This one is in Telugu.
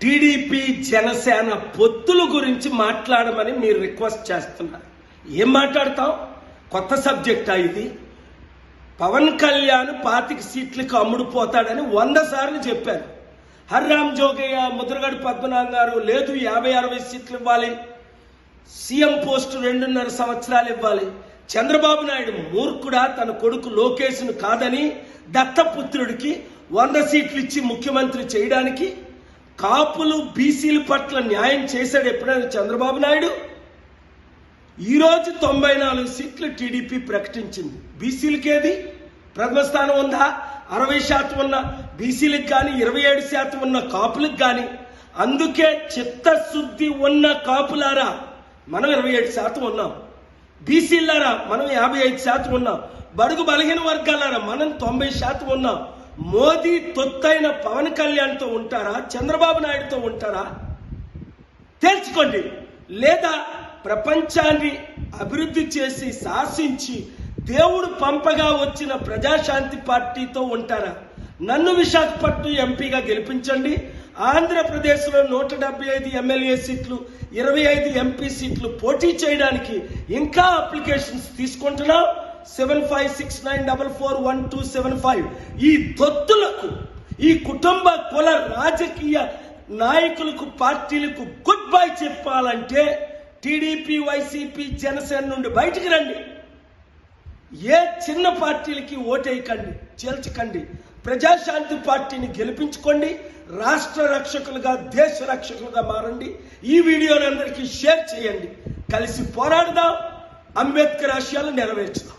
టీడీపీ జనసేన పొత్తుల గురించి మాట్లాడమని మీరు రిక్వెస్ట్ చేస్తున్నారు. ఏం మాట్లాడతాం? కొత్త సబ్జెక్టా ఇది? పవన్ కళ్యాణ్ 25 సీట్లకు అమ్ముడుపోతాడని 100 సార్లు చెప్పారు. హర్రామ్ జోగయ్య, ముద్రగడ పద్మనాభం గారు లేదు 50-60 సీట్లు ఇవ్వాలి, సీఎం పోస్టు 2.5 సంవత్సరాలు ఇవ్వాలి. చంద్రబాబు నాయుడు మూర్ఖుడా తన కొడుకు లోకేష్ను కాదని దత్తపుత్రుడికి 100 సీట్లు ఇచ్చి ముఖ్యమంత్రి చేయడానికి? కాపులు బీసీల పట్ల న్యాయం చేశాడు ఎప్పుడైనా చంద్రబాబు నాయుడు? ఈరోజు 94 సీట్లు టీడీపీ ప్రకటించింది. బీసీలకేది ప్రథమ స్థానం ఉందా? 60% ఉన్న బీసీలకు కానీ 27% ఉన్న కాపులకు కానీ. అందుకే చిత్తశుద్ధి ఉన్న కాపులారా మనం 27% ఉన్నాం, బీసీలారా మనం 55% ఉన్నాం, బడుగు బలహీన వర్గాలారా మనం 90% ఉన్నాం. మోదీ తొత్తైన పవన్ కళ్యాణ్తో ఉంటారా? చంద్రబాబు నాయుడుతో ఉంటారా? తేల్చుకోండి. లేదా ప్రపంచాన్ని అభివృద్ధి చేసి శాసించి దేవుడు పంపగా వచ్చిన ప్రజాశాంతి పార్టీతో ఉంటారా? నన్ను విశాఖపట్నం ఎంపీగా గెలిపించండి. ఆంధ్రప్రదేశ్లో 175 ఎమ్మెల్యే సీట్లు, 25 ఎంపీ సీట్లు పోటీ చేయడానికి ఇంకా అప్లికేషన్స్ తీసుకుంటున్నాం. 7569441275. ఈ తొత్తులకు, ఈ కుటుంబ కుల రాజకీయ నాయకులకు, పార్టీలకు గుడ్ బై చెప్పాలంటే టీడీపీ, వైసీపీ, జనసేన నుండి బయటికి రండి. ఏ చిన్న పార్టీలకి ఓటేయకండి, చేల్చకండి. ప్రజాశాంతి పార్టీని గెలిపించుకోండి. రాష్ట్ర రక్షకులుగా, దేశ రక్షకులుగా మారండి. ఈ వీడియోని అందరికీ షేర్ చేయండి. కలిసి పోరాడదాం. అంబేద్కర్ ఆశయాలు నెరవేర్చుదాం.